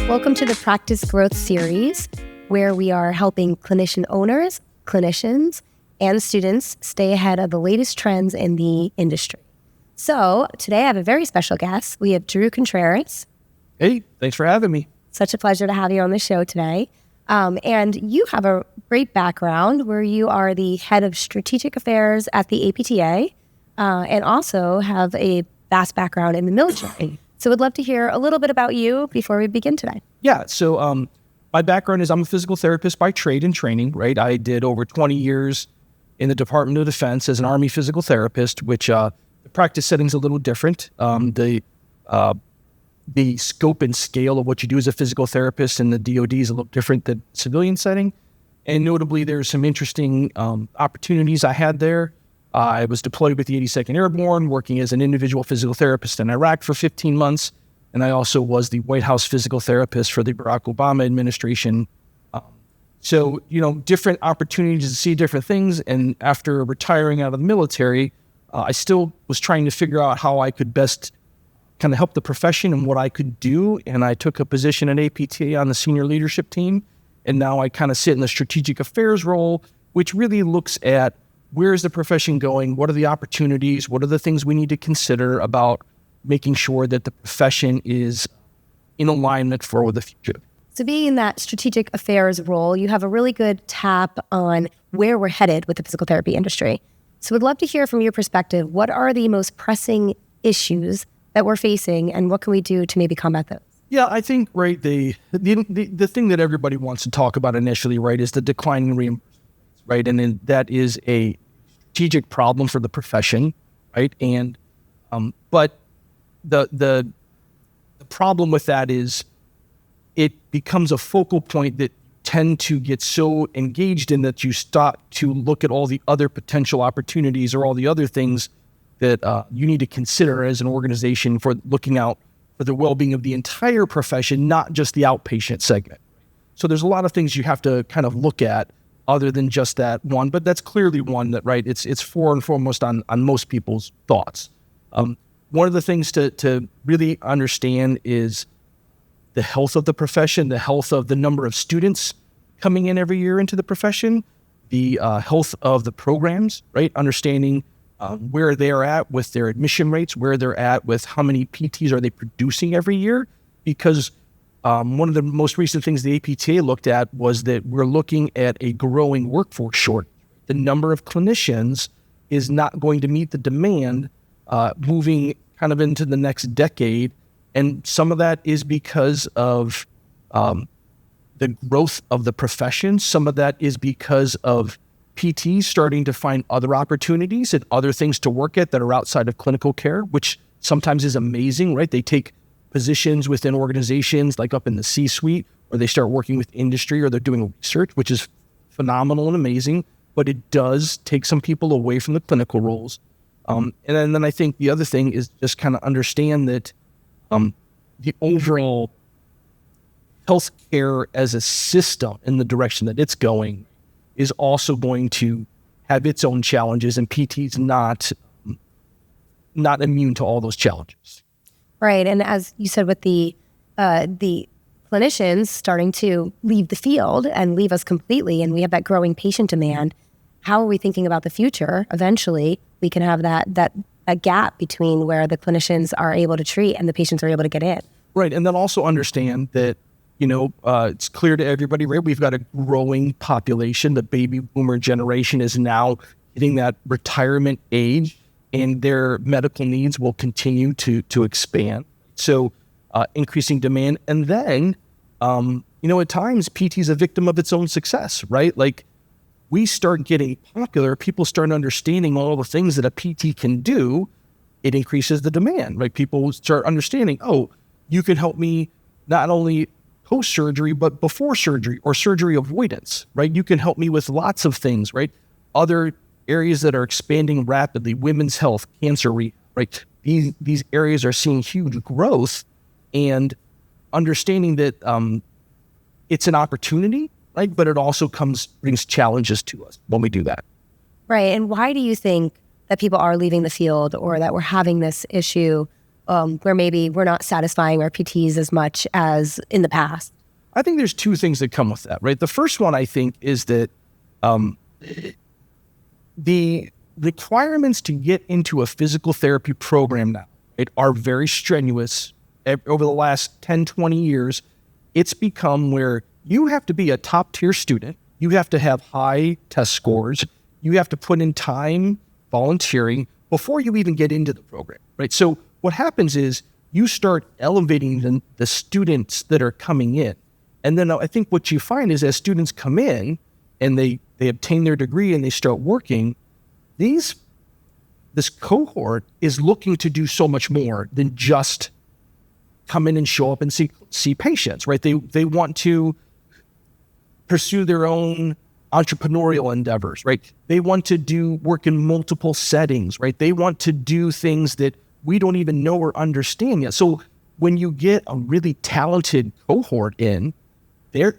Welcome to the Practice Growth Series, where we are helping clinician owners, clinicians, and students stay ahead of the latest trends in the industry. So today I have a very special guest. We have Drew Contreras. Hey, thanks for having me. Such a pleasure to have you on the show today. And you have a great background where you are the head of strategic affairs at the APTA and also have a vast background in the military. So we'd love to hear a little bit about you before we begin today. Yeah, so my background is I'm a physical therapist by trade and training, right? I did over 20 years in the Department of Defense as an Army physical therapist, which the practice setting's a little different. The scope and scale of what you do as a physical therapist in the DoD is a little different than civilian setting. And notably, there's some interesting opportunities I had there. I was deployed with the 82nd Airborne, working as an individual physical therapist in Iraq for 15 months. And I also was the White House physical therapist for the Barack Obama administration. So, different opportunities to see different things. And after retiring out of the military, I still was trying to figure out how I could best kind of help the profession and what I could do. And I took a position at APTA on the senior leadership team. And now I kind of sit in the strategic affairs role, which really looks at where is the profession going? What are the opportunities? What are the things we need to consider about making sure that the profession is in alignment for the future? So being in that strategic affairs role, you have a really good tap on where we're headed with the physical therapy industry. So we'd love to hear from your perspective, what are the most pressing issues that we're facing and what can we do to maybe combat those? Yeah, I think, right, the thing that everybody wants to talk about initially, right, is the decline in reimbursement, right? And then that is a strategic problem for the profession, right? And but the problem with that is it becomes a focal point that tend to get so engaged in that you stop to look at all the other potential opportunities or all the other things that you need to consider as an organization for looking out for the well-being of the entire profession, not just the outpatient segment. So there's a lot of things you have to kind of look at other than just that one, but that's clearly one that, right, it's for and foremost on most people's thoughts. One of the things to really understand is the health of the profession, the health of the number of students coming in every year into the profession, the health of the programs, right, understanding where they're at with their admission rates, where they're at with how many PTs are they producing every year, because one of the most recent things the APTA looked at was that we're looking at a growing workforce shortage. The number of clinicians is not going to meet the demand moving kind of into the next decade. And some of that is because of the growth of the profession. Some of that is because of PTs starting to find other opportunities and other things to work at that are outside of clinical care, which sometimes is amazing, right? They take positions within organizations like up in the C-suite, or they start working with industry, or they're doing research, which is phenomenal and amazing, but it does take some people away from the clinical roles. And then I think the other thing is just kind of understand that the overall healthcare as a system in the direction that it's going is also going to have its own challenges, and PT's not immune to all those challenges. Right, and as you said, with the clinicians starting to leave the field and leave us completely, and we have that growing patient demand, how are we thinking about the future? Eventually, we can have that gap between where the clinicians are able to treat and the patients are able to get in. Right, and then also understand that, it's clear to everybody, right? We've got a growing population. The baby boomer generation is now hitting that retirement age, and their medical needs will continue to expand. So increasing demand. And then, at times, PT is a victim of its own success, right? Like, we start getting popular, people start understanding all the things that a PT can do, it increases the demand, right? People start understanding, oh, you can help me not only post-surgery, but before surgery or surgery avoidance, right? You can help me with lots of things, right? Other areas that are expanding rapidly, women's health, cancer, right? These areas are seeing huge growth, and understanding that it's an opportunity, right? But it also brings challenges to us when we do that. Right. And why do you think that people are leaving the field, or that we're having this issue where maybe we're not satisfying our PTs as much as in the past? I think there's two things that come with that, right? The first one, I think, is that the requirements to get into a physical therapy program now, right, are very strenuous. Over the last 10, 20 years, it's become where you have to be a top-tier student. You have to have high test scores. You have to put in time volunteering before you even get into the program, right? So what happens is you start elevating the students that are coming in. And then I think what you find is as students come in and they obtain their degree and they start working, this cohort is looking to do so much more than just come in and show up and see patients, right? They want to pursue their own entrepreneurial endeavors, right? They want to work in multiple settings, right? They want to do things that we don't even know or understand yet. So when you get a really talented cohort in, they're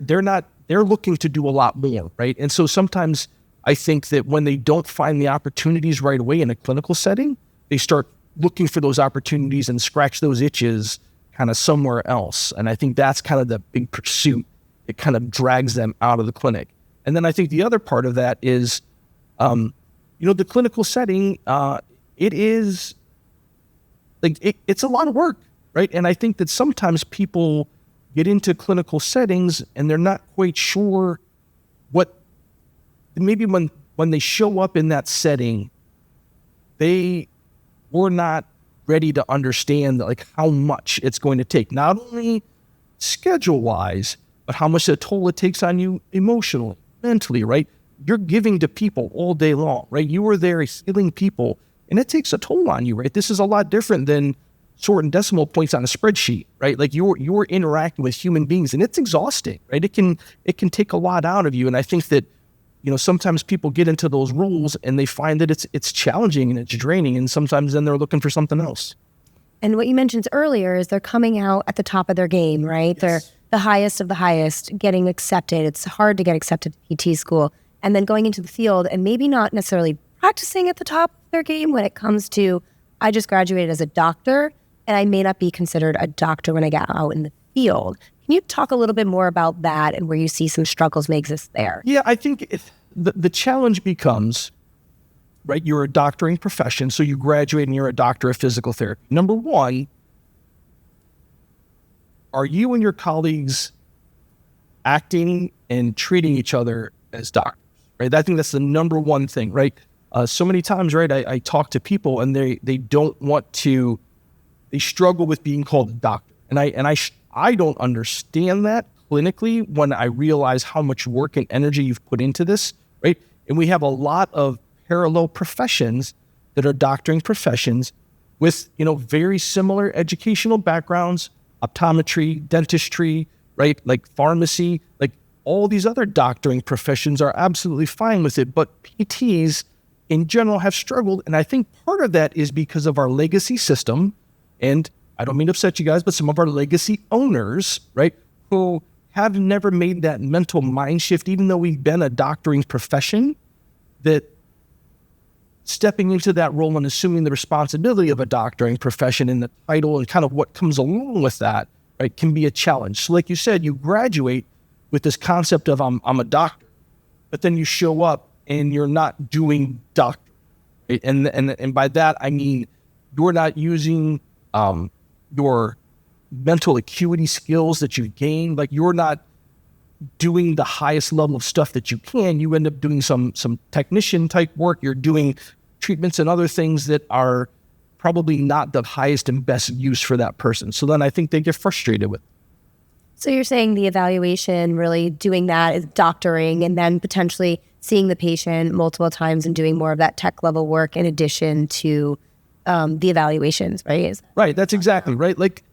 looking to do a lot more, right? And so sometimes I think that when they don't find the opportunities right away in a clinical setting, they start looking for those opportunities and scratch those itches kind of somewhere else. And I think that's kind of the big pursuit. It kind of drags them out of the clinic. And then I think the other part of that is, the clinical setting, it is like, it's a lot of work, right? And I think that sometimes people get into clinical settings and they're not quite sure maybe when they show up in that setting, they were not ready to understand like how much it's going to take, not only schedule wise, but how much a toll it takes on you emotionally, mentally, right? You're giving to people all day long, right? You are there healing people and it takes a toll on you, right? This is a lot different than sorting decimal points on a spreadsheet, right? Like you're interacting with human beings and it's exhausting, right? It can take a lot out of you. And I think that, sometimes people get into those roles and they find that it's challenging and it's draining. And sometimes then they're looking for something else. And what you mentioned earlier is they're coming out at the top of their game, right? Yes. They're the highest of the highest, getting accepted. It's hard to get accepted to PT school. And then going into the field and maybe not necessarily practicing at the top of their game when it comes to, I just graduated as a doctor and I may not be considered a doctor when I get out in the field. Can you talk a little bit more about that and where you see some struggles may exist there? Yeah, I think the challenge becomes, right, you're a doctoring profession, so you graduate and you're a doctor of physical therapy. Number one, are you and your colleagues acting and treating each other as doctors, right? I think that's the number one thing, right? So many times, right, I talk to people and they don't want to, they struggle with being called a doctor. And I don't understand that clinically when I realize how much work and energy you've put into this, right? And we have a lot of parallel professions that are doctoring professions with, very similar educational backgrounds, optometry, dentistry, right? Like pharmacy, like all these other doctoring professions are absolutely fine with it. But PTs in general have struggled. And I think part of that is because of our legacy system. And I don't mean to upset you guys, but some of our legacy owners, right, who have never made that mental mind shift, even though we've been a doctoring profession, that stepping into that role and assuming the responsibility of a doctoring profession and the title and kind of what comes along with that, right, can be a challenge. So like you said, you graduate with this concept of I'm a doctor, but then you show up and you're not doing doctor, right? And by that, I mean, you're not using your mental acuity skills that you've gained. Like you're not doing the highest level of stuff that you can. You end up doing some technician type work. You're doing treatments and other things that are probably not the highest and best use for that person. So then I think they get frustrated with it. So you're saying the evaluation, really doing that is doctoring and then potentially seeing the patient multiple times and doing more of that tech level work in addition to the evaluations, right? Right. That's exactly right. Like,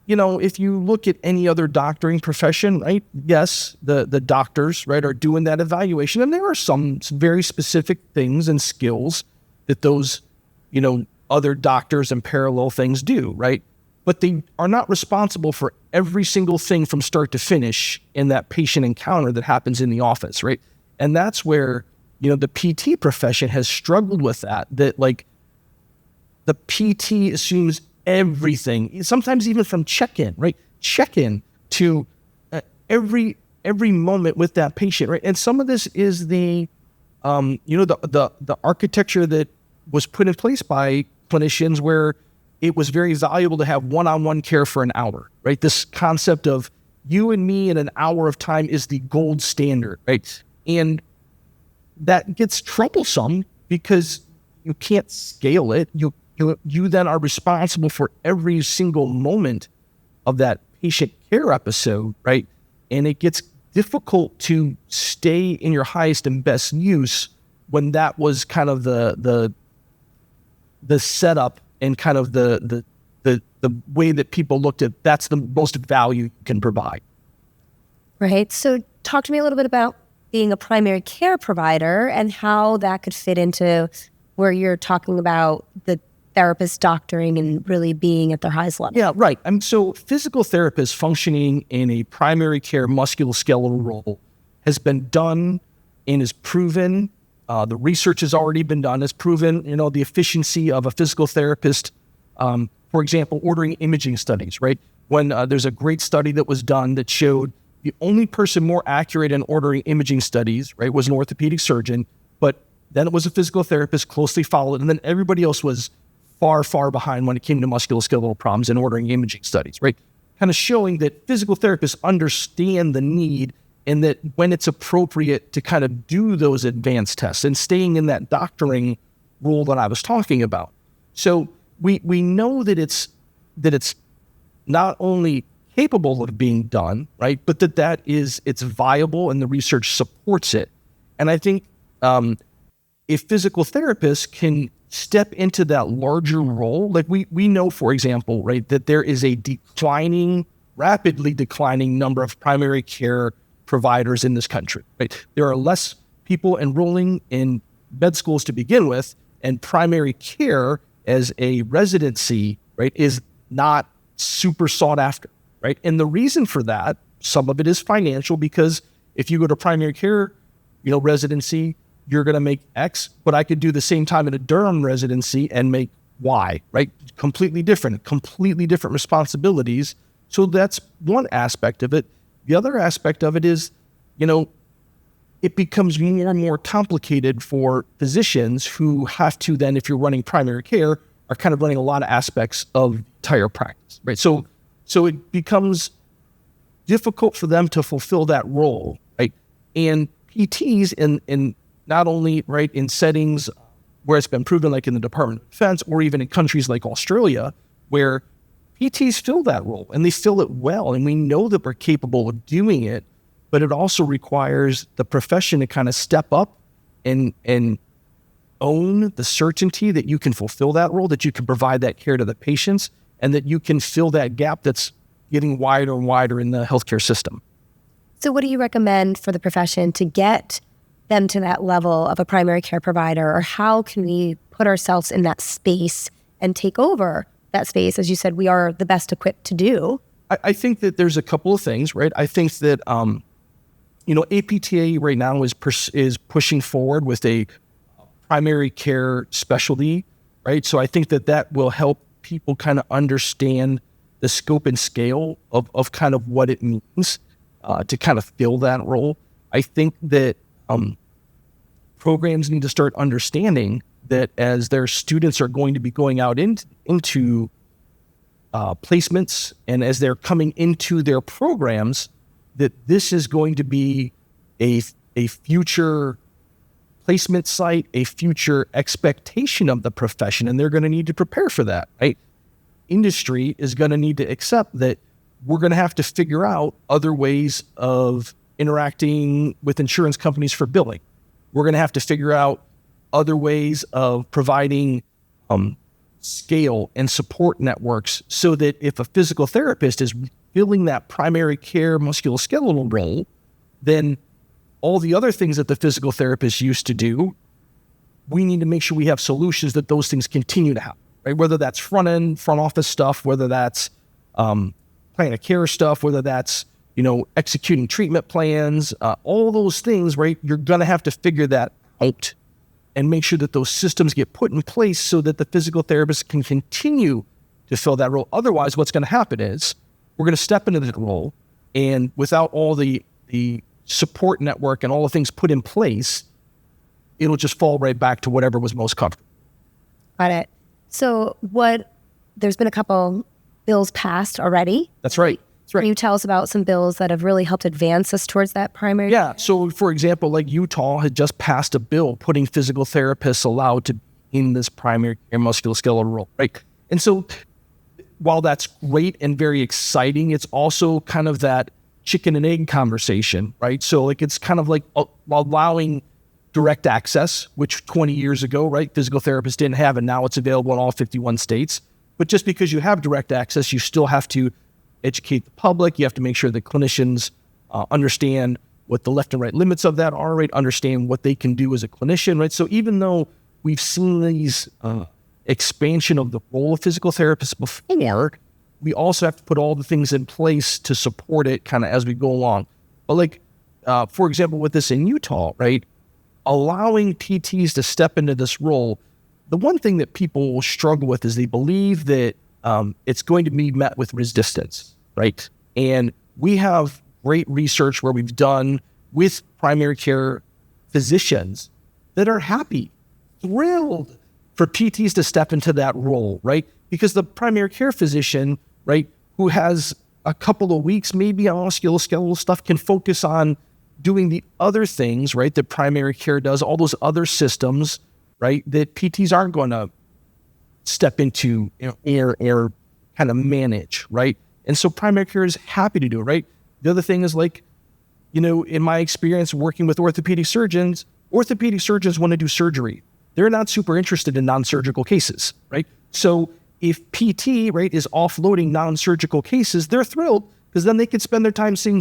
if you look at any other doctoring profession, right? Yes, the doctors, right, are doing that evaluation. And there are some very specific things and skills that those, other doctors and parallel things do, right? But they are not responsible for every single thing from start to finish in that patient encounter that happens in the office, right? And that's where, the PT profession has struggled with that like the PT assumes everything, sometimes even from check-in, right? Check-in to every moment with that patient, right? And some of this is the architecture that was put in place by clinicians where it was very valuable to have one-on-one care for an hour, right? This concept of you and me in an hour of time is the gold standard, right? And that gets troublesome because you can't scale it. You then are responsible for every single moment of that patient care episode, right? And it gets difficult to stay in your highest and best use when that was kind of the setup and kind of the way that people looked at that's the most value you can provide. Right. So talk to me a little bit about being a primary care provider and how that could fit into where you're talking about the therapist doctoring and really being at their highest level. Yeah, right. So physical therapists functioning in a primary care musculoskeletal role has been done and is proven. The research has already been done. It's proven, the efficiency of a physical therapist, for example, ordering imaging studies, right? When there's a great study that was done that showed the only person more accurate in ordering imaging studies, right, was an orthopedic surgeon, but then it was a physical therapist closely followed, and then everybody else was far, far behind when it came to musculoskeletal problems and ordering imaging studies, right? Kind of showing that physical therapists understand the need and that when it's appropriate to kind of do those advanced tests and staying in that doctoring role that I was talking about. So we know that it's not only capable of being done, right, but it's viable and the research supports it. And I think if physical therapists can step into that larger role, like we know, for example, right, that there is a rapidly declining number of primary care providers in this country, right? There are less people enrolling in med schools to begin with, and primary care as a residency, right, is not super sought after, right? And the reason for that, some of it is financial, because if you go to primary care, residency, you're going to make X, but I could do the same time in a Durham residency and make Y, right? Completely different responsibilities. So that's one aspect of it. The other aspect of it is, it becomes more and more complicated for physicians who have to then, if you're running primary care, are kind of running a lot of aspects of entire practice, right? So it becomes difficult for them to fulfill that role, right? And PTs in not only, right, in settings where it's been proven, like in the Department of Defense or even in countries like Australia, where PTs fill that role and they fill it well. And we know that we're capable of doing it, but it also requires the profession to kind of step up and own the certainty that you can fulfill that role, that you can provide that care to the patients, and that you can fill that gap that's getting wider and wider in the healthcare system. So what do you recommend for the profession to get them to that level of a primary care provider, or how can we put ourselves in that space and take over that space? As you said, we are the best equipped to do. I think that there's a couple of things, right? I think that, APTA right now is pushing forward with a primary care specialty, right? So I think that will help people kind of understand the scope and scale of kind of what it means to kind of fill that role. I think that programs need to start understanding that as their students are going to be going out into placements, and as they're coming into their programs, that this is going to be a future placement site, a future expectation of the profession, and they're going to need to prepare for that, right? Industry is going to need to accept that we're going to have to figure out other ways of interacting with insurance companies for billing. We're going to have to figure out other ways of providing scale and support networks so that if a physical therapist is filling that primary care musculoskeletal role, then all the other things that the physical therapist used to do, we need to make sure we have solutions that those things continue to happen, right? Whether that's front office stuff, whether that's plan of care stuff, whether that's, executing treatment plans, all those things, right? You're going to have to figure that out and make sure that those systems get put in place so that the physical therapist can continue to fill that role. Otherwise, what's going to happen is we're going to step into that role, and without all the support network and all the things put in place, it'll just fall right back to whatever was most comfortable. Got it. So there's been a couple bills passed already. That's right. Can you tell us about some bills that have really helped advance us towards that primary? Yeah. So, for example, like Utah had just passed a bill putting physical therapists allowed to be in this primary care musculoskeletal role, right? And so, while that's great and very exciting, it's also kind of that chicken and egg conversation, right? So, like, it's kind of like allowing direct access, which 20 years ago, right, physical therapists didn't have, and now it's available in all 51 states. But just because you have direct access, you still have to educate the public. You have to make sure that clinicians understand what the left and right limits of that are, right? Understand what they can do as a clinician, right? So even though we've seen these expansion of the role of physical therapists before, we also have to put all the things in place to support it kind of as we go along. But like, for example, with this in Utah, right? Allowing PTs to step into this role, the one thing that people will struggle with is they believe that it's going to be met with resistance, right? And we have great research where we've done with primary care physicians that are happy, thrilled for PTs to step into that role, right? Because the primary care physician, right, who has a couple of weeks maybe on musculoskeletal stuff can focus on doing the other things, right, that primary care does, all those other systems, right, that PTs aren't going to step into, or kind of manage, right? And so primary care is happy to do it, right? The other thing is, like, in my experience working with orthopedic surgeons want to do surgery. They're not super interested in non-surgical cases, right? So if PT, right, is offloading non-surgical cases, they're thrilled because then they can spend their time seeing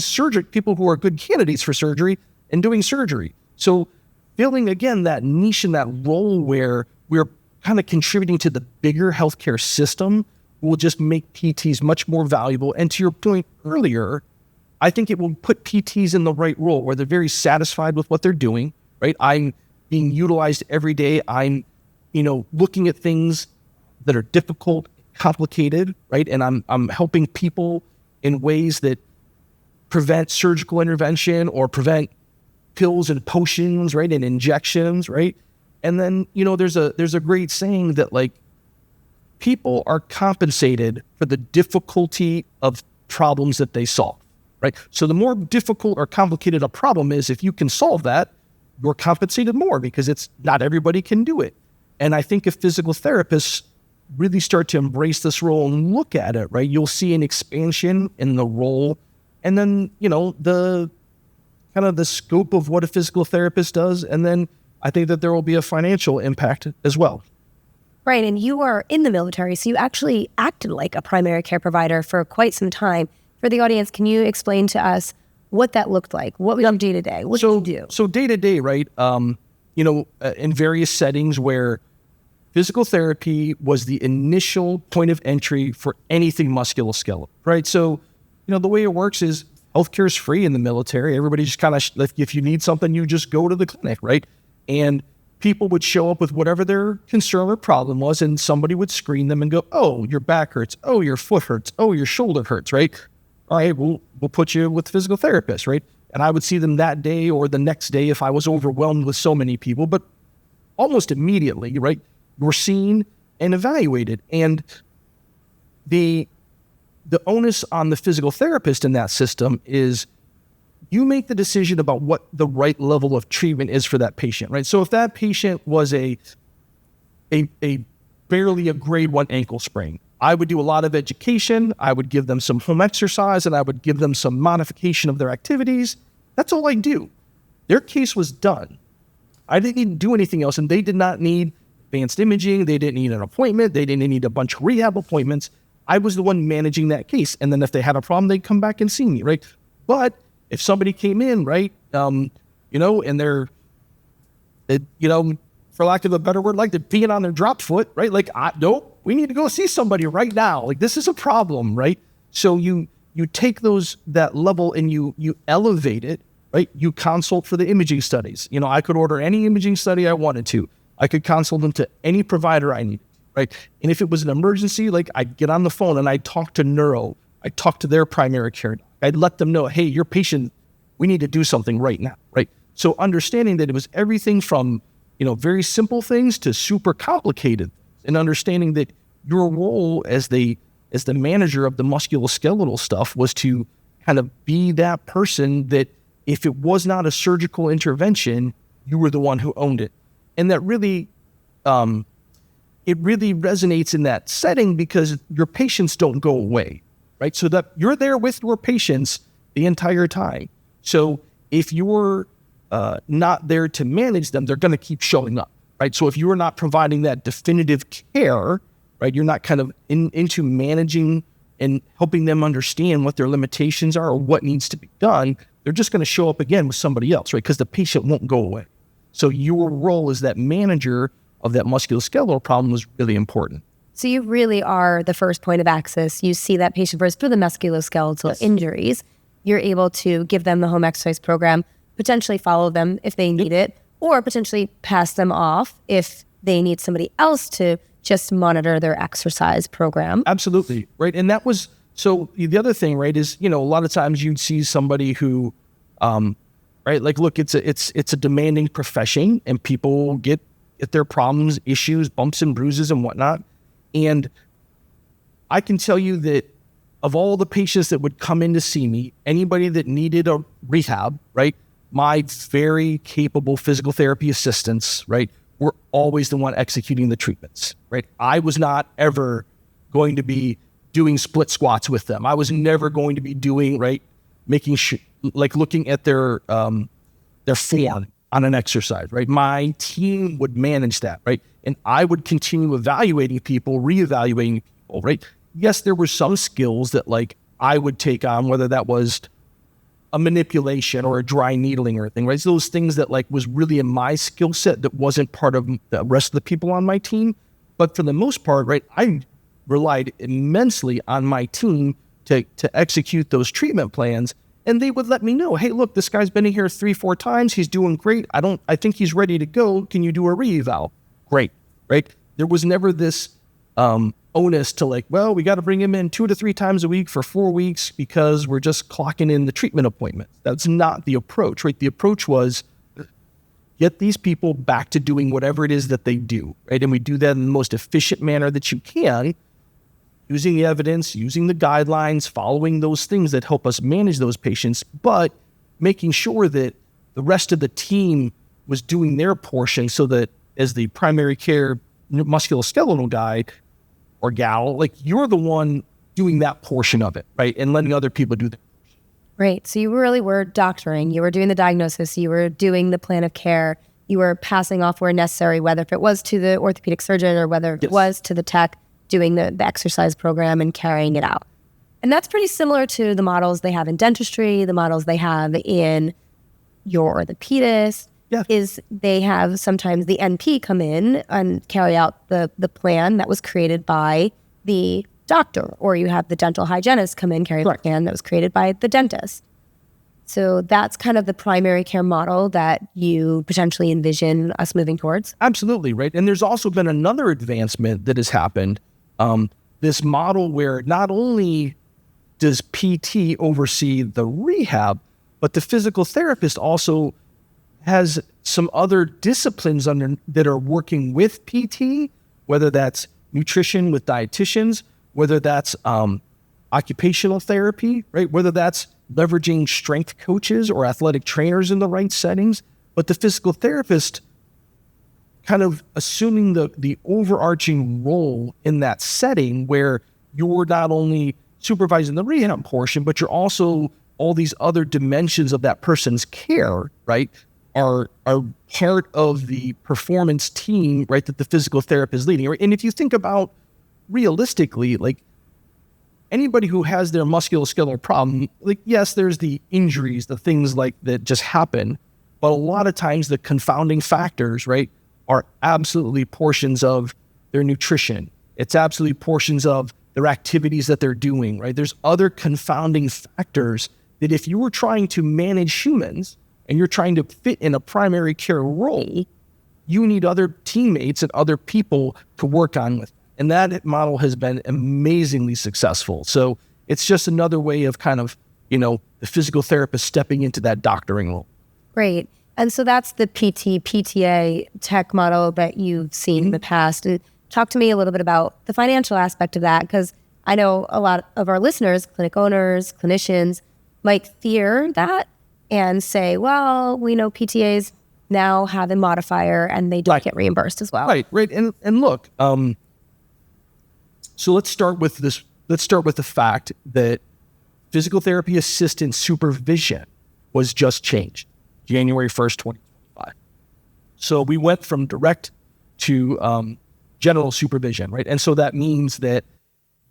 people who are good candidates for surgery and doing surgery. So filling, again, that niche and that role where we're kind of contributing to the bigger healthcare system will just make PTs much more valuable. And to your point earlier, I think it will put PTs in the right role where they're very satisfied with what they're doing, right? I'm being utilized every day. I'm, looking at things that are difficult, complicated, right? And I'm helping people in ways that prevent surgical intervention or prevent pills and potions, right? And injections, right? And then, there's a great saying that, like, people are compensated for the difficulty of problems that they solve, right? So the more difficult or complicated a problem is, if you can solve that, you're compensated more because it's not everybody can do it. And I think if physical therapists really start to embrace this role and look at it, right, you'll see an expansion in the role. And then, the kind of the scope of what a physical therapist does. And then I think that there will be a financial impact as well. Right. And you are in the military, so you actually acted like a primary care provider for quite some time. For the audience, can you explain to us what that looked like? What was day to day? What did you do? So day to day, right? In various settings where physical therapy was the initial point of entry for anything musculoskeletal, right? So, the way it works is healthcare is free in the military. Everybody just kind of, if you need something, you just go to the clinic, right? And people would show up with whatever their concern or problem was, and somebody would screen them and go, oh, your back hurts. Oh, your foot hurts. Oh, your shoulder hurts, right? All right, we'll put you with a physical therapist, right? And I would see them that day or the next day if I was overwhelmed with so many people, but almost immediately, right? You're seen and evaluated. And the onus on the physical therapist in that system is you make the decision about what the right level of treatment is for that patient, right? So if that patient was a barely a grade 1 ankle sprain, I would do a lot of education. I would give them some home exercise, and I would give them some modification of their activities. That's all I do. Their case was done. I didn't need to do anything else, and they did not need advanced imaging. They didn't need an appointment. They didn't need a bunch of rehab appointments. I was the one managing that case. And then if they had a problem, they'd come back and see me, right? But if somebody came in, right, and they're, for lack of a better word, like they're peeing on their drop foot, right? Like, nope, we need to go see somebody right now. Like, this is a problem, right? So you take that level and you elevate it, right? You consult for the imaging studies. I could order any imaging study I wanted to. I could consult them to any provider I needed. right? And if it was an emergency, like I'd get on the phone and I'd talk to neuro, I'd talk to their primary care doc. I'd let them know, hey, your patient, we need to do something right now, right? So understanding that it was everything from, very simple things to super complicated, and understanding that your role as the manager of the musculoskeletal stuff was to kind of be that person that if it was not a surgical intervention, you were the one who owned it. And that really, it really resonates in that setting because your patients don't go away, right? So that you're there with your patients the entire time. So if you're not there to manage them, they're going to keep showing up, right? So if you're not providing that definitive care, right, you're not kind of into managing and helping them understand what their limitations are or what needs to be done, they're just going to show up again with somebody else, right? Because the patient won't go away. So your role as that manager of that musculoskeletal problem was really important. So you really are the first point of access. You see that patient first for the musculoskeletal injuries. You're able to give them the home exercise program, potentially follow them if they need it, or potentially pass them off if they need somebody else to just monitor their exercise program. Absolutely, right? And that was, so the other thing, right, is, a lot of times you'd see somebody who, right, like, look, it's a demanding profession and people get their problems, issues, bumps and bruises and whatnot. And I can tell you that of all the patients that would come in to see me, anybody that needed a rehab, right, my very capable physical therapy assistants, right, were always the one executing the treatments, right? I was not ever going to be doing split squats with them. I was never going to be doing, right, making sure, like looking at their form on an exercise, right? My team would manage that, right? And I would continue evaluating people, reevaluating people, right? Yes, there were some skills that like I would take on, whether that was a manipulation or a dry needling or anything, right? So those things that like was really in my skill set that wasn't part of the rest of the people on my team. But for the most part, right, I relied immensely on my team to execute those treatment plans. And they would let me know, hey, look, this guy's been in here 3-4 times. He's doing great. I think he's ready to go. Can you do a re-eval? Great, right? There was never this onus to like, well, we got to bring him in 2 to 3 times a week for 4 weeks because we're just clocking in the treatment appointments. That's not the approach, right? The approach was get these people back to doing whatever it is that they do, right? And we do that in the most efficient manner that you can, using the evidence, using the guidelines, following those things that help us manage those patients, but making sure that the rest of the team was doing their portion so that as the primary care musculoskeletal guy or gal, like you're the one doing that portion of it, right? And letting other people do that. Right. So you really were doctoring. You were doing the diagnosis. You were doing the plan of care. You were passing off where necessary, whether if it was to the orthopedic surgeon or whether it was to the tech, doing the exercise program and carrying it out. And that's pretty similar to the models they have in dentistry, the models they have in your orthopedist. Yeah. Is they have sometimes the NP come in and carry out the plan that was created by the doctor, or you have the dental hygienist come in, carry the plan that was created by the dentist. So that's kind of the primary care model that you potentially envision us moving towards. Absolutely, right? And there's also been another advancement that has happened. This model where not only does PT oversee the rehab, but the physical therapist also has some other disciplines that are working with PT, whether that's nutrition with dietitians, whether that's occupational therapy, right? Whether that's leveraging strength coaches or athletic trainers in the right settings, but the physical therapist kind of assuming the overarching role in that setting where you're not only supervising the rehab portion, but you're also all these other dimensions of that person's care, right, are part of the performance team, right, that the physical therapist is leading. And if you think about realistically, like anybody who has their musculoskeletal problem, like, yes, there's the injuries, the things like that just happen, but a lot of times the confounding factors, right, are absolutely portions of their nutrition. It's absolutely portions of their activities that they're doing, right? There's other confounding factors that if you were trying to manage humans and you're trying to fit in a primary care role, you need other teammates and other people to work on with. And that model has been amazingly successful. So it's just another way of kind of, the physical therapist stepping into that doctoring role. Great. And so that's the PTA tech model that you've seen in the past. And talk to me a little bit about the financial aspect of that, because I know a lot of our listeners, clinic owners, clinicians, might fear that and say, well, we know PTAs now have a modifier and they don't get reimbursed as well. Right. And look, so let's start with this. Let's start with the fact that physical therapy assistant supervision was just changed January 1st, 2025. So we went from direct to general supervision, right? And so that means that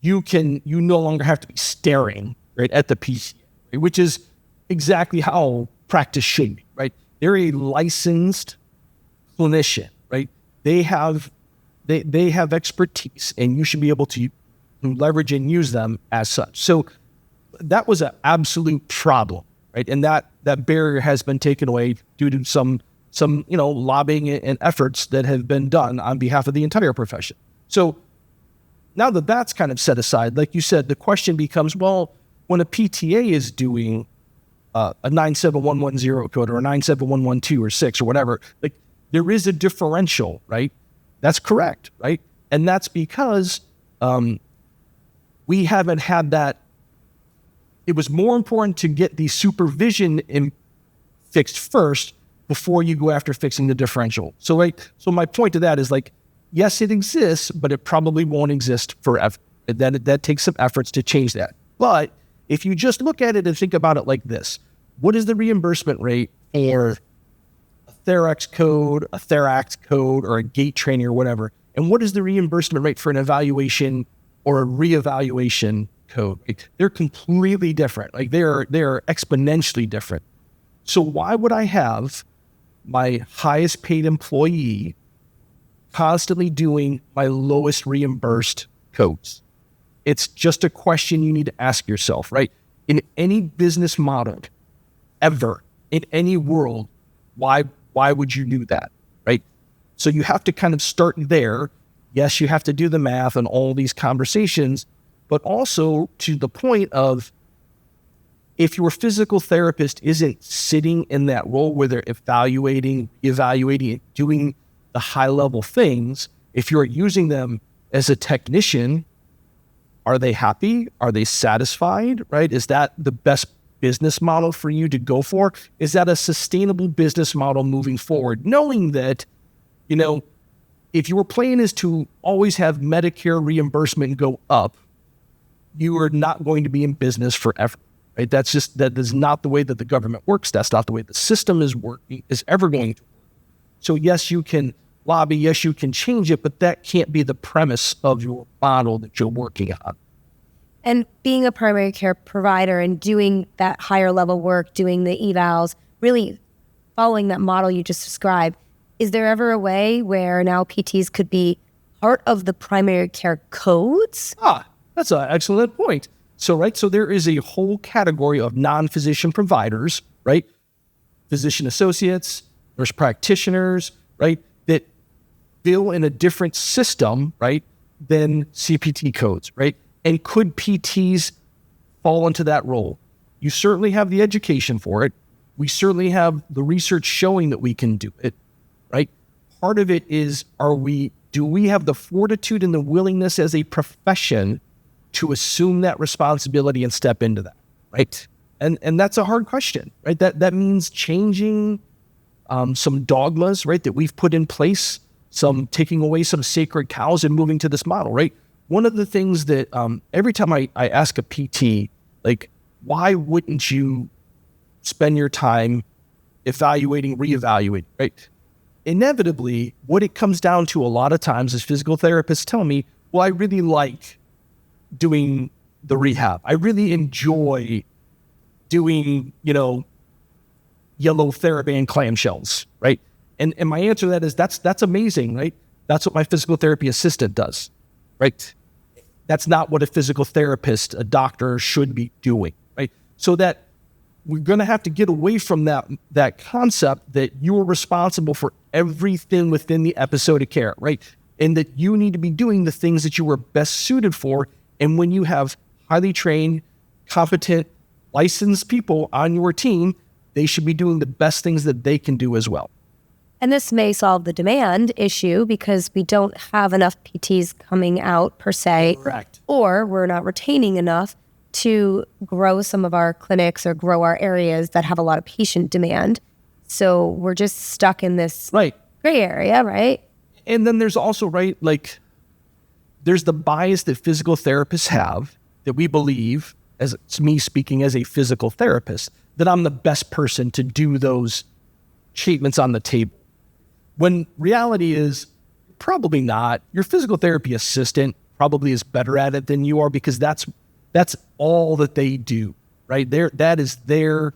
you no longer have to be staring, right, at the PCA, right? Which is exactly how practice should be, right? They're a licensed clinician, right? They have expertise, and you should be able to leverage and use them as such. So that was an absolute problem, right? And that barrier has been taken away due to some lobbying and efforts that have been done on behalf of the entire profession. So now that that's kind of set aside, like you said, the question becomes, well, when a PTA is doing a 97110 code or a 97112 or 6 or whatever, like there is a differential, right? That's correct, right? And that's because we haven't had that. It was more important to get the supervision fixed first before you go after fixing the differential. So my point to that is like, yes, it exists, but it probably won't exist forever. That takes some efforts to change that. But if you just look at it and think about it like this, what is the reimbursement rate for a Therax code, a Theract code, or a gait training or whatever? And what is the reimbursement rate for an evaluation or a reevaluation code? Like, they're completely different. Like they are exponentially different. So why would I have my highest paid employee constantly doing my lowest reimbursed codes? It's just a question you need to ask yourself, right? In any business model, ever, in any world, why would you do that, right? So you have to kind of start there. Yes, you have to do the math and all these conversations, but also to the point of, if your physical therapist isn't sitting in that role where they're evaluating, doing the high-level things, if you're using them as a technician, are they happy? Are they satisfied, right? Is that the best business model for you to go for? Is that a sustainable business model moving forward? Knowing that, if your plan is to always have Medicare reimbursement go up, you are not going to be in business forever, right? That is not the way that the government works. That's not the way the system is ever going to work. So yes, you can lobby, yes, you can change it, but that can't be the premise of your model that you're working on. And being a primary care provider and doing that higher level work, doing the evals, really following that model you just described, is there ever a way where now PTs could be part of the primary care codes? That's an excellent point. So there is a whole category of non-physician providers, right? Physician associates, nurse practitioners, right? That bill in a different system, right, than CPT codes, right? And could PTs fall into that role? You certainly have the education for it. We certainly have the research showing that we can do it, right? Part of it is, do we have the fortitude and the willingness as a profession to assume that responsibility and step into that, right? And that's a hard question, right? That means changing some dogmas, right, that we've put in place, taking away some sacred cows and moving to this model, right? One of the things that every time I ask a PT, like, why wouldn't you spend your time evaluating, reevaluating, right? Inevitably, what it comes down to a lot of times is physical therapists tell me, well, I really like doing the rehab. I really enjoy doing, yellow TheraBand clamshells, right? And my answer to that is that's amazing, right? That's what my physical therapy assistant does, right? That's not what a physical therapist, a doctor, should be doing, right? So that we're going to have to get away from that concept that you're responsible for everything within the episode of care, right? and that you need to be doing the things that you were best suited for. And when you have highly trained, competent, licensed people on your team, they should be doing the best things that they can do as well. And this may solve the demand issue because we don't have enough PTs coming out per se. Correct. Or we're not retaining enough to grow some of our clinics or grow our areas that have a lot of patient demand. So we're just stuck in this gray area, right? And then there's also, like there's the bias that physical therapists have that we believe, as it's me speaking as a physical therapist, that I'm the best person to do those treatments on the table. When reality is probably not. Your physical therapy assistant probably is better at it than you are because that's all that they do, right? That is their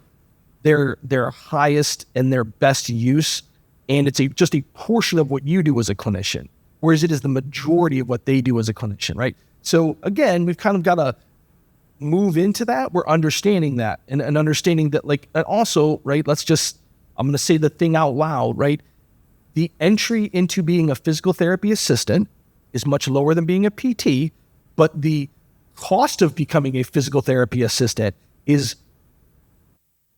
highest and their best use, and it's just a portion of what you do as a clinician, whereas it is the majority of what they do as a clinician, right? So again, we've kind of got to move into that. We're understanding that and understanding that, like, and also, right, I'm going to say the thing out loud, right? The entry into being a physical therapy assistant is much lower than being a PT, but the cost of becoming a physical therapy assistant is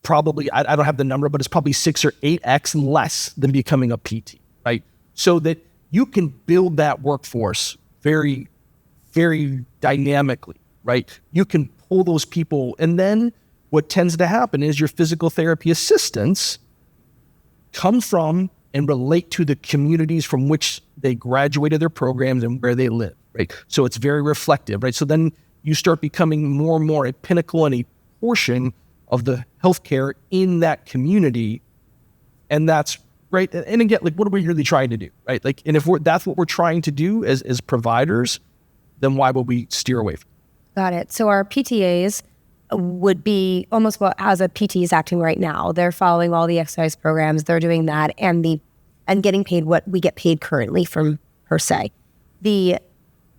probably, I don't have the number, but it's probably 6 or 8x less than becoming a PT, right? So that you can build that workforce very, very dynamically, right? You can pull those people. And then what tends to happen is your physical therapy assistants come from and relate to the communities from which they graduated their programs and where they live, right? So it's very reflective, right? So then you start becoming more and more a pinnacle and a portion of the healthcare in that community. And that's right. And again, like, what are we really trying to do, right? Like, and if that's what we're trying to do as providers, then why would we steer away from it? Got it. So our PTAs would be almost as a PT is acting right now. They're following all the exercise programs. They're doing that and getting paid what we get paid currently from per se. The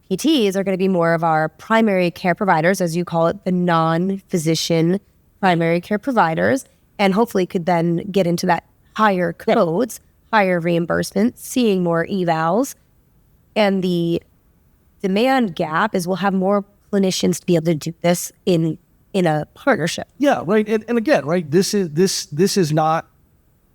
PTs are going to be more of our primary care providers, as you call it, the non-physician primary care providers, and hopefully could then get into that higher codes, higher reimbursement, seeing more evals. And the demand gap is we'll have more clinicians to be able to do this in a partnership. Yeah, right. And again, right, this is not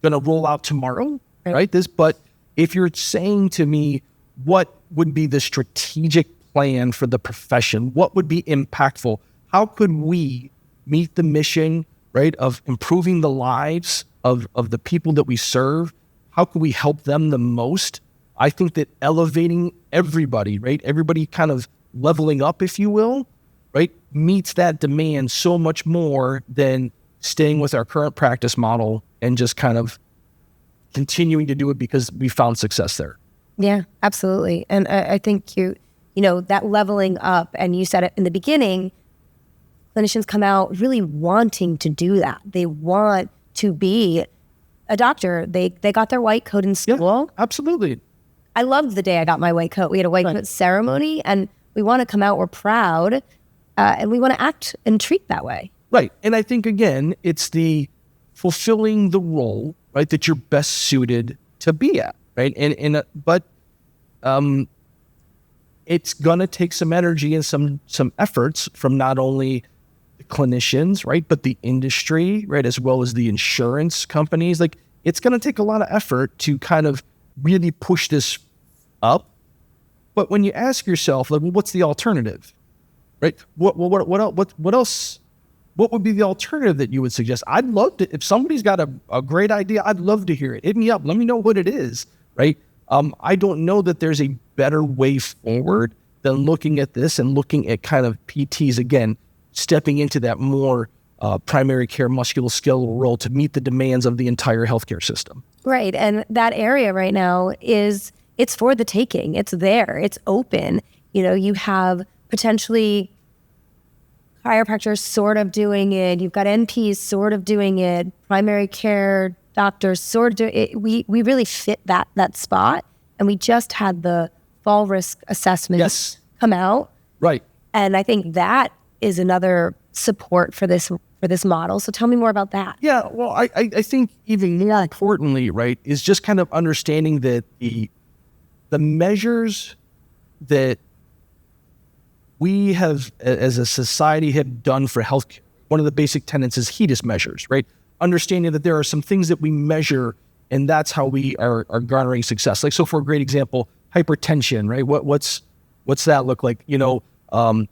going to roll out tomorrow, right? But if you're saying to me, what would be the strategic plan for the profession? What would be impactful? How could we meet the mission, right, of improving the lives of the people that we serve? How can we help them the most? I think that elevating everybody, right, everybody kind of leveling up, if you will, right, meets that demand so much more than staying with our current practice model and just kind of continuing to do it because we found success there. Yeah, absolutely. And I think you know, that leveling up, and you said it in the beginning, clinicians come out really wanting to do that. They want to be a doctor. They got their white coat in school. Yeah, absolutely. I loved the day I got my white coat. We had a white coat ceremony, and we want to come out, we're proud, and we want to act and treat that way. Right. And I think, again, it's the fulfilling the role, right, that you're best suited to be at, right? But it's going to take some energy and some efforts from not only the clinicians, right, but the industry, right, as well as the insurance companies. Like, it's going to take a lot of effort to kind of really push this up. But when you ask yourself, like, well, what's the alternative, right? What else? What would be the alternative that you would suggest? I'd love to, if somebody's got a great idea, I'd love to hear it. Hit me up. Let me know what it is, right? I don't know that there's a better way forward than looking at this and looking at kind of PTs, again, stepping into that more primary care musculoskeletal role to meet the demands of the entire healthcare system. Right. And that area right now it's for the taking. It's there. It's open. You know, you have potentially chiropractors sort of doing it. You've got NPs sort of doing it. Primary care doctors sort of do it. We really fit that spot. And we just had the fall risk assessment come out. Right. And I think that is another support for this model. So tell me more about that. Yeah. Well, I think even more importantly, right, is just kind of understanding that the the measures that we have as a society have done for healthcare, one of the basic tenets is HEDIS measures, right? Understanding that there are some things that we measure and that's how we are garnering success. Like, so for a great example, hypertension, right? What's that look like? For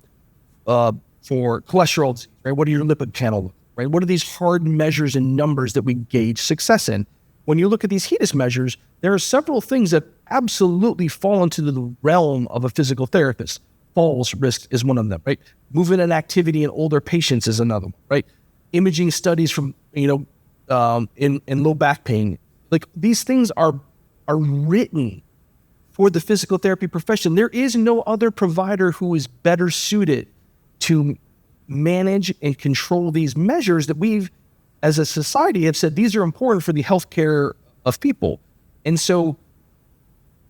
cholesterol disease, right? What are your lipid panel, right? What are these hard measures and numbers that we gauge success in? When you look at these HEDIS measures, there are several things that absolutely fall into the realm of a physical therapist. Falls risk is one of them, right? Movement and activity in older patients is another one, right? Imaging studies from, in low back pain. Like, these things are written for the physical therapy profession. There is no other provider who is better suited to manage and control these measures that we've, as a society, have said these are important for the healthcare of people. And so,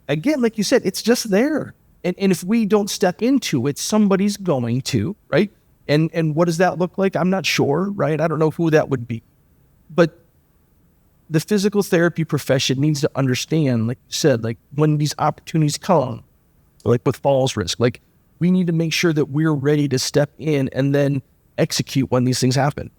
again, like you said, it's just there. And if we don't step into it, somebody's going to, right? And what does that look like? I'm not sure, right? I don't know who that would be. But the physical therapy profession needs to understand, like you said, like when these opportunities come, like with falls risk, like we need to make sure that we're ready to step in and then execute when these things happen.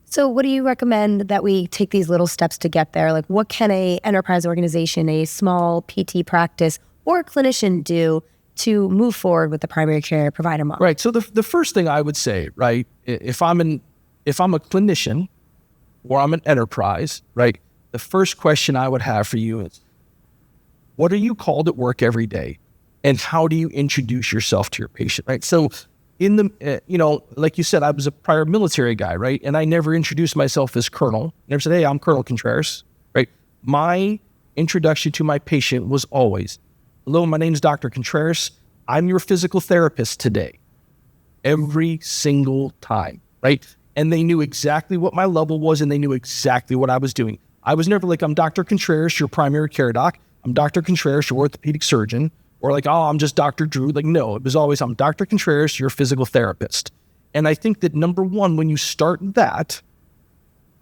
So what do you recommend that we take these little steps to get there? Like, what can a enterprise organization, a small PT practice, or a clinician do to move forward with the primary care provider model? Right. So the first thing I would say, right, if I'm a clinician or I'm an enterprise, right, the first question I would have for you is, what are you called at work every day? And how do you introduce yourself to your patient, right? So in the, like you said, I was a prior military guy, right? And I never introduced myself as Colonel. Never said, hey, I'm Colonel Contreras, right? My introduction to my patient was always, hello, my name's Dr. Contreras. I'm your physical therapist today. Every single time, right? And they knew exactly what my level was and they knew exactly what I was doing. I was never like, I'm Dr. Contreras, your primary care doc. I'm Dr. Contreras, your orthopedic surgeon. Or like, oh, I'm just Dr. Drew. Like, no, it was always, I'm Dr. Contreras, your physical therapist. And I think that number one, when you start that,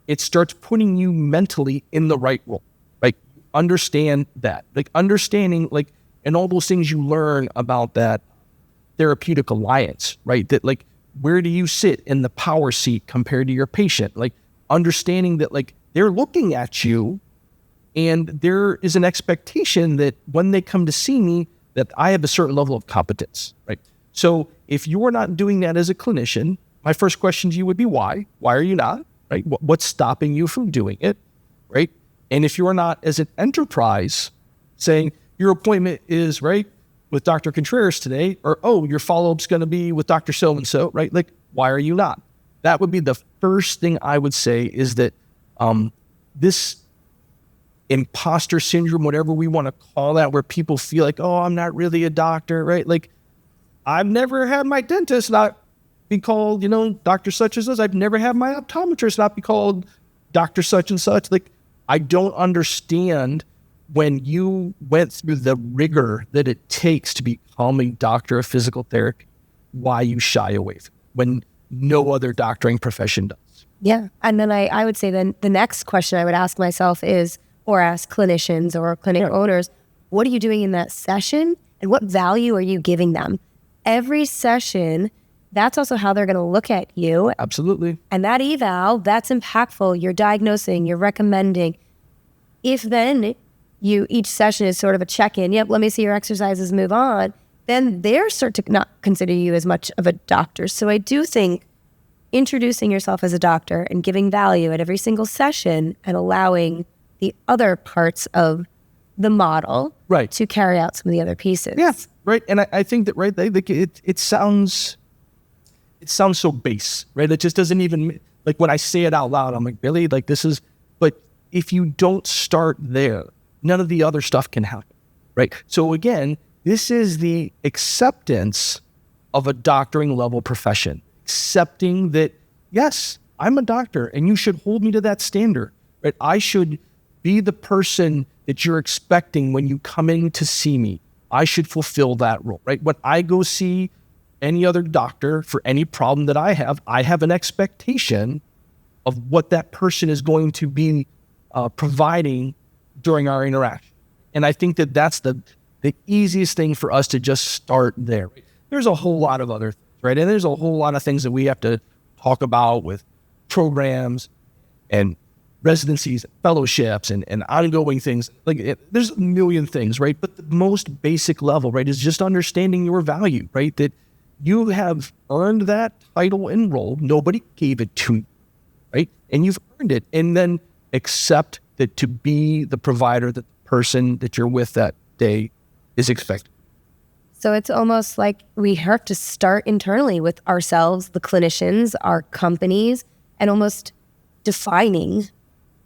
it starts putting you mentally in the right role, right? Understand that, like understanding, like, and all those things you learn about that therapeutic alliance, right? That like, where do you sit in the power seat compared to your patient? Like understanding that like they're looking at you and there is an expectation that when they come to see me, that I have a certain level of competence, right? So if you're not doing that as a clinician, my first question to you would be why? Why are you not, right? What's stopping you from doing it, right? And if you're not as an enterprise saying your appointment is, right, with Dr. Contreras today, or, oh, your follow-up's going to be with Dr. So-and-so, right? Like, why are you not? That would be the first thing I would say is that this imposter syndrome, whatever we want to call that, where people feel like, oh, I'm not really a doctor, right? Like, I've never had my dentist not be called, Dr. such and such. I've never had my optometrist not be called Dr. such and such. Like, I don't understand when you went through the rigor that it takes to become a doctor of physical therapy, why you shy away from it when no other doctoring profession does. Yeah. And then I would say then the next question I would ask myself is, or ask clinicians or clinic owners, what are you doing in that session and what value are you giving them? Every session, that's also how they're going to look at you. Absolutely. And that eval, that's impactful. You're diagnosing, you're recommending. If then each session is sort of a check-in, yep, let me see your exercises, move on, then they're start to not consider you as much of a doctor. So I do think introducing yourself as a doctor and giving value at every single session and allowing the other parts of the model right to carry out some of the other pieces. Yeah, right. And I think that, right, it sounds so base, right? It just doesn't even, like when I say it out loud, I'm like, really? Like this is, but if you don't start there, none of the other stuff can happen, right? So again, this is the acceptance of a doctoring level profession, accepting that, yes, I'm a doctor and you should hold me to that standard, right? I should be the person that you're expecting when you come in to see me. I should fulfill that role, right? When I go see any other doctor for any problem that I have an expectation of what that person is going to be providing during our interaction. And I think that that's the the easiest thing for us to just start there. There's a whole lot of other things, right? And there's a whole lot of things that we have to talk about with programs and residencies, fellowships, and ongoing things. There's a million things, right? But the most basic level, right, is just understanding your value, right? That you have earned that title and role. Nobody gave it to you, right? And you've earned it. And then accept that to be the provider that the person that you're with that day is expected. So it's almost like we have to start internally with ourselves, the clinicians, our companies, and almost defining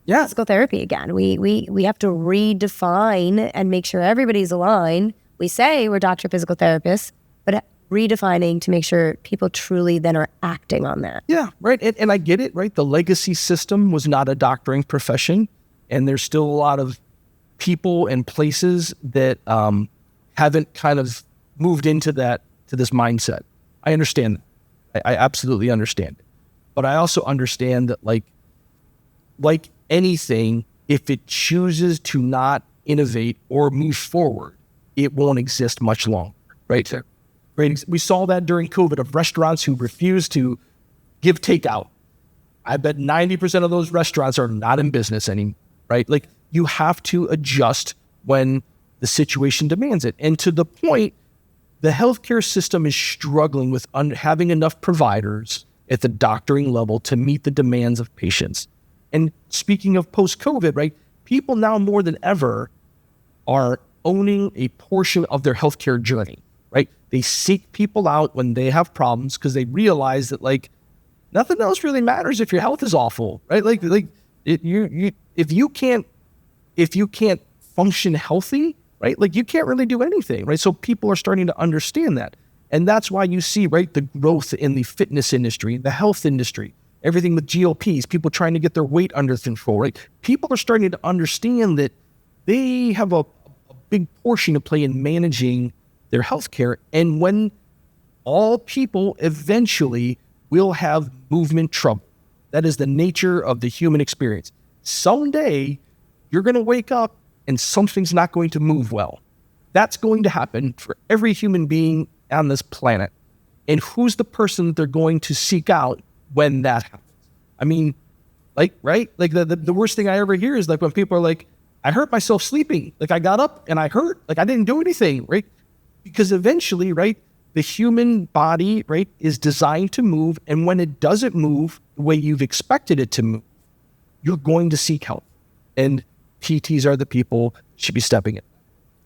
physical therapy again. We have to redefine and make sure everybody's aligned. We say we're doctor physical therapists, but redefining to make sure people truly then are acting on that. Yeah, right. And I get it, right? The legacy system was not a doctoring profession, and there's still a lot of people and places that haven't kind of moved into this mindset. I understand that. I absolutely understand it. But I also understand that like anything, if it chooses to not innovate or move forward, it won't exist much longer, right? So, we saw that during COVID of restaurants who refused to give takeout. I bet 90% of those restaurants are not in business anymore, right? Like you have to adjust when the situation demands it. And to the point, the healthcare system is struggling with having enough providers at the doctoring level to meet the demands of patients. And speaking of post-COVID, right, people now more than ever are owning a portion of their healthcare journey, right? They seek people out when they have problems because they realize that like nothing else really matters if your health is awful, right? If you can't function healthy, right? Like you can't really do anything, right? So people are starting to understand that. And that's why you see, right, the growth in the fitness industry, the health industry, everything with GLPs, people trying to get their weight under control, right? People are starting to understand that they have a big portion to play in managing their healthcare. And when all people eventually will have movement trouble, that is the nature of the human experience. Someday you're going to wake up and something's not going to move well. That's going to happen for every human being on this planet. And who's the person that they're going to seek out when that happens? I mean, like, right? Like the worst thing I ever hear is like when people are like, I hurt myself sleeping. Like I got up and I hurt, like I didn't do anything, right? Because eventually, right, the human body, right, is designed to move. And when it doesn't move the way you've expected it to move, you're going to seek help. And PTs are the people that should be stepping in.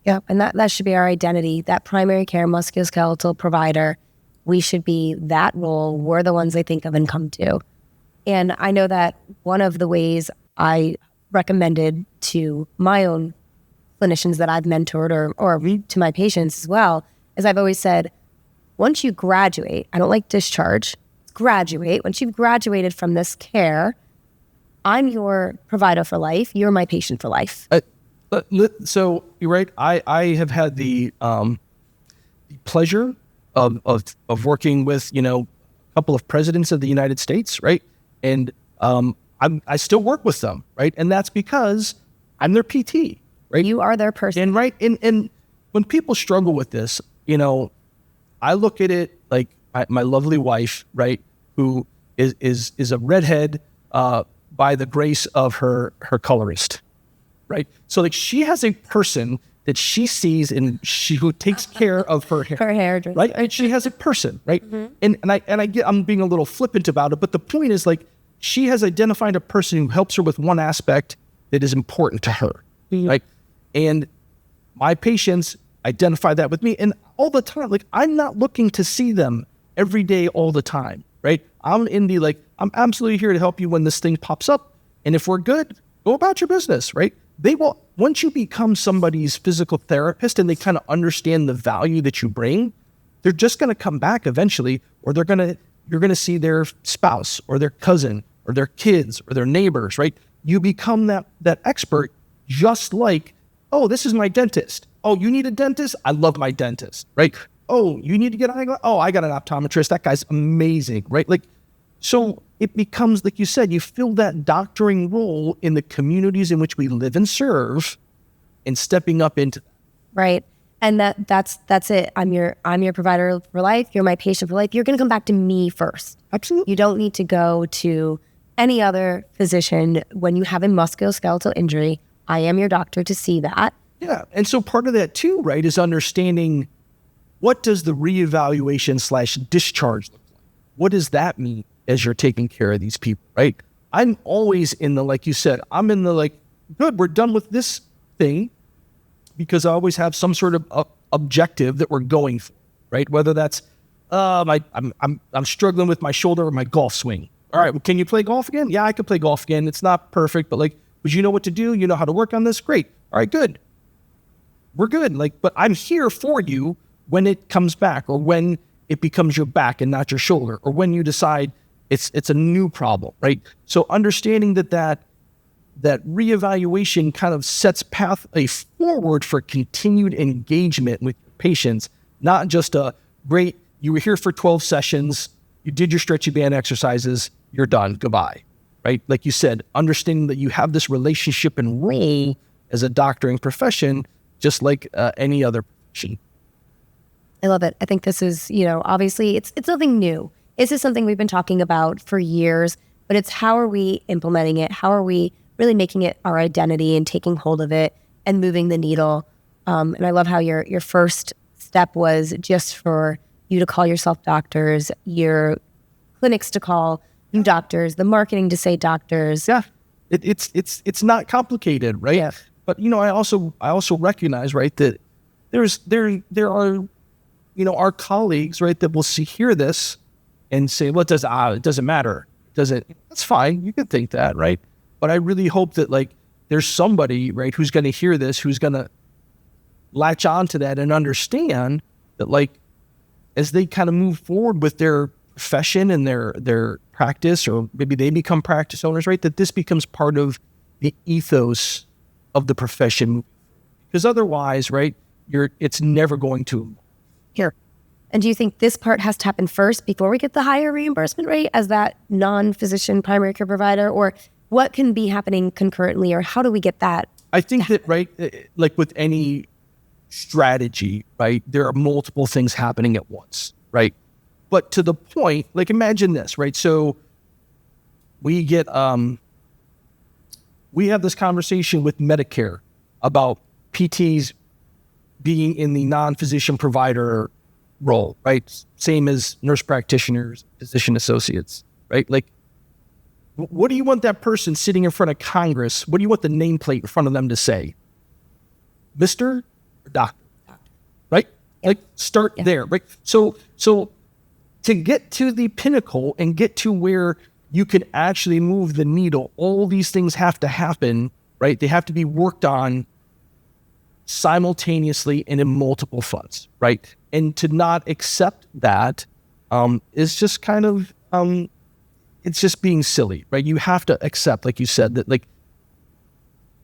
Yeah, and that should be our identity, that primary care musculoskeletal provider. We should be that role. We're the ones they think of and come to. And I know that one of the ways I recommended to my own clinicians that I've mentored or to my patients as well, is I've always said, once you graduate, I don't like discharge, graduate. Once you've graduated from this care, I'm your provider for life. You're my patient for life. So you're right. I have had the pleasure of working with, a couple of presidents of the United States, right? And I still work with them, right? And that's because I'm their PT, right? You are their person. And right. And when people struggle with this, I look at it like my lovely wife, right? Who is a redhead by the grace of her colorist, right? So like she has a person that she sees and who takes care of her hair. Her hairdresser. Right? And she has a person, right? Mm-hmm. I'm being a little flippant about it, but the point is like she has identified a person who helps her with one aspect that is important to her, right? And my patients identify that with me, and all the time, like I'm not looking to see them every day all the time, right? I'm absolutely here to help you when this thing pops up, and if we're good, go about your business, right? They will, once you become somebody's physical therapist and they kind of understand the value that you bring, they're just going to come back eventually, or you're going to see their spouse or their cousin or their kids or their neighbors, right? You become that expert, just like, oh, this is my dentist. Oh, you need a dentist? I love my dentist, right? Oh, you need to get eyeglasses? Oh, I got an optometrist. That guy's amazing, right? Like, so it becomes, like you said, you fill that doctoring role in the communities in which we live and serve and stepping up into that. Right. And that's it. I'm your provider for life. You're my patient for life. You're going to come back to me first. Absolutely. You don't need to go to any other physician when you have a musculoskeletal injury. I am your doctor to see that. Yeah. And so part of that too, right, is understanding what does the reevaluation / discharge look like? What does that mean as you're taking care of these people, right? I'm always in the, like you said, I'm in the like, good, we're done with this thing, because I always have some sort of objective that we're going for, right? Whether that's, I'm struggling with my shoulder or my golf swing. All right, well, can you play golf again? Yeah, I could play golf again. It's not perfect, but like, but you know what to do? You know how to work on this? Great. All right, good. We're good. Like, but I'm here for you when it comes back, or when it becomes your back and not your shoulder, or when you decide it's a new problem, right? So understanding that reevaluation kind of sets a forward for continued engagement with your patients, not just a great, you were here for 12 sessions, you did your stretchy band exercises, you're done, goodbye, right? Like you said, understanding that you have this relationship and role as a doctoring profession, just like any other profession. I love it. I think this is, obviously it's nothing new. This is something we've been talking about for years, but it's how are we implementing it? How are we really making it our identity and taking hold of it and moving the needle? And I love how your first step was just for you to call yourself doctors, your clinics to call you doctors, the marketing to say doctors. Yeah, it's not complicated, right? Yeah. But I also recognize, right, that there are our colleagues, right, that will hear this and say, well, it doesn't matter. That's fine. You can think that, right? But I really hope that like there's somebody, right, who's going to hear this, who's going to latch on to that and understand that, like, as they kind of move forward with their profession and their practice, or maybe they become practice owners, right, that this becomes part of the ethos of the profession. Because otherwise, right, it's never going to. Here. And do you think this part has to happen first before we get the higher reimbursement rate as that non-physician primary care provider? Or what can be happening concurrently, or how do we get that? I think that, right, like with any strategy, right, there are multiple things happening at once, right? But to the point, like imagine this, right? So we have this conversation with Medicare about PTs being in the non-physician provider role, right? Same as nurse practitioners, physician associates, right? Like, what do you want that person sitting in front of Congress, what do you want the nameplate in front of them to say? Mr. or Doctor, right? Yep. Like, start there, right? So to get to the pinnacle and get to where you can actually move the needle, all these things have to happen, right? They have to be worked on simultaneously and in multiple fronts, right? And to not accept that is just kind of, it's just being silly, right? You have to accept, like you said, that like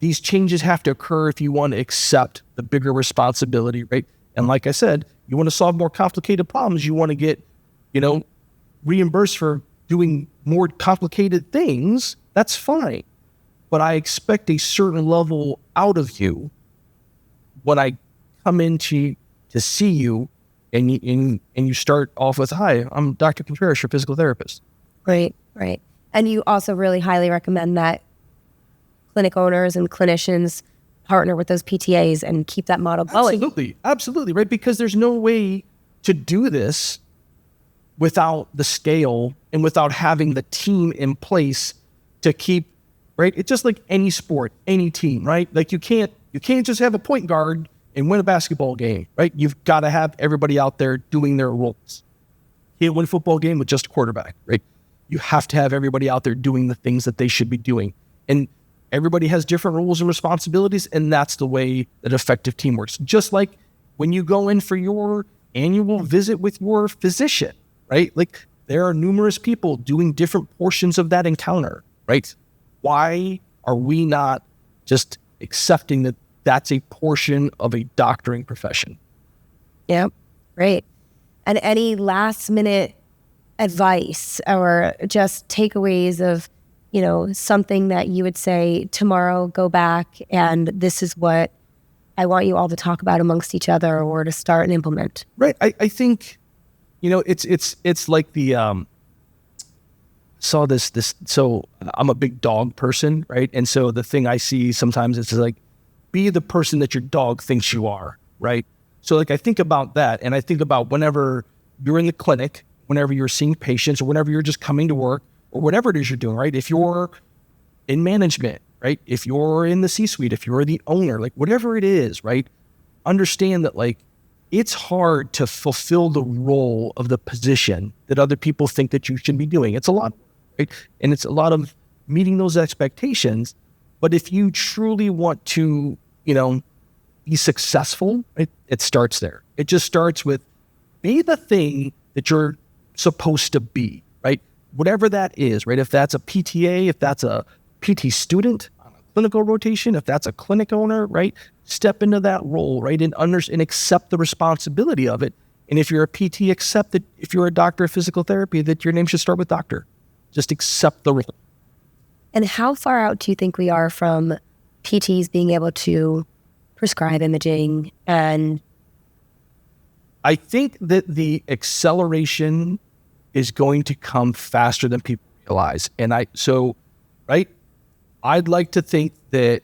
these changes have to occur if you want to accept the bigger responsibility, right? And like I said, you want to solve more complicated problems. You want to get, reimbursed for doing more complicated things. That's fine. But I expect a certain level out of you when I come in to see you, and you start off with, hi, I'm Dr. Contreras, your physical therapist. Right. And you also really highly recommend that clinic owners and clinicians partner with those PTAs and keep that model going. Absolutely, right? Because there's no way to do this without the scale and without having the team in place to keep, right? It's just like any sport, any team, right? Like you can't just have a point guard and win a basketball game, right? You've got to have everybody out there doing their roles. You can't win a football game with just a quarterback, right? You have to have everybody out there doing the things that they should be doing. And everybody has different roles and responsibilities, and that's the way that effective team works. Just like when you go in for your annual visit with your physician, right? Like there are numerous people doing different portions of that encounter, right? Why are we not just accepting that that's a portion of a doctoring profession? Yeah, great. And any last minute advice or just takeaways of, something that you would say tomorrow, go back and this is what I want you all to talk about amongst each other or to start and implement? Right. I think, it's like the, saw this, so I'm a big dog person, right? And so the thing I see sometimes is like, be the person that your dog thinks you are, right? So like I think about that, and I think about whenever you're in the clinic, whenever you're seeing patients, or whenever you're just coming to work, or whatever it is you're doing, right? If you're in management, right? If you're in the C-suite, if you're the owner, like whatever it is, right? Understand that like it's hard to fulfill the role of the position that other people think that you should be doing. It's a lot, right? And it's a lot of meeting those expectations. But if you truly want to, be successful, right, it starts there. It just starts with be the thing that you're supposed to be, right? Whatever that is, right? If that's a PTA, if that's a PT student on a clinical rotation, if that's a clinic owner, right? Step into that role, right? And accept the responsibility of it. And if you're a PT, accept that if you're a doctor of physical therapy, that your name should start with doctor. Just accept the role. And how far out do you think we are from PTs being able to prescribe imaging? And I think that the acceleration is going to come faster than people realize. And I'd like to think that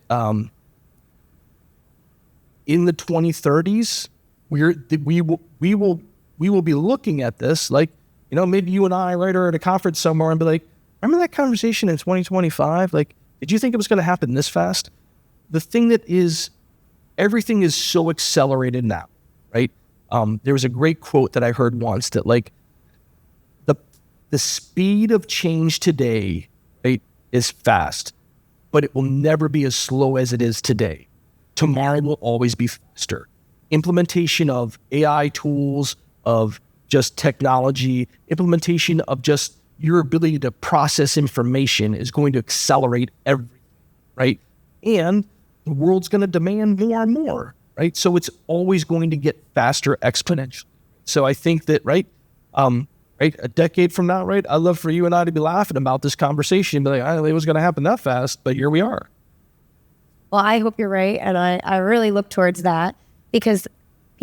in the 2030s, we will be looking at this like, maybe you and I, right, are at a conference somewhere and be like, remember that conversation in 2025? Like, did you think it was going to happen this fast? The thing that is, everything is so accelerated now, right? There was a great quote that I heard once that like, the speed of change today, right, is fast, but it will never be as slow as it is today. Tomorrow will always be faster. Implementation of AI tools, of just technology, implementation of just your ability to process information is going to accelerate everything, right? And the world's going to demand more and more, right? So it's always going to get faster exponentially. So I think that, right, a decade from now, right, I'd love for you and I to be laughing about this conversation and be like, I don't think it was going to happen that fast, but here we are. Well, I hope you're right. And I really look towards that because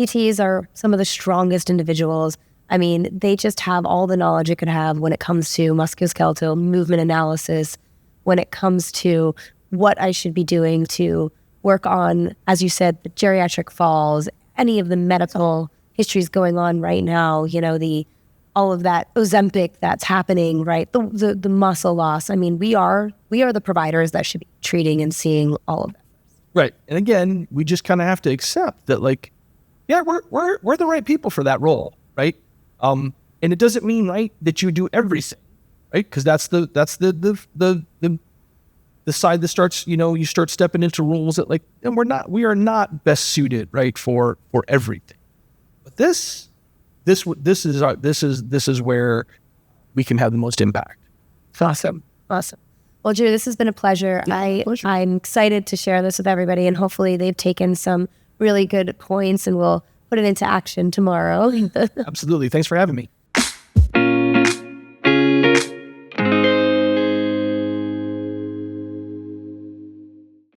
PTs are some of the strongest individuals. I mean, they just have all the knowledge it could have when it comes to musculoskeletal movement analysis, when it comes to what I should be doing to work on, as you said, the geriatric falls, any of the medical histories going on right now, all of that Ozempic that's happening, right? The muscle loss. I mean, we are the providers that should be treating and seeing all of that. Right. And again, we just kind of have to accept that, like, yeah, we're the right people for that role, right? And it doesn't mean, right, that you do everything, right? Because that's the side that starts, you start stepping into roles that, like, and we are not best suited, right, for everything. But this is where we can have the most impact. Awesome. Well, Drew, this has been a pleasure. I'm excited to share this with everybody, and hopefully they've taken some really good points and we'll put it into action tomorrow. Absolutely. Thanks for having me.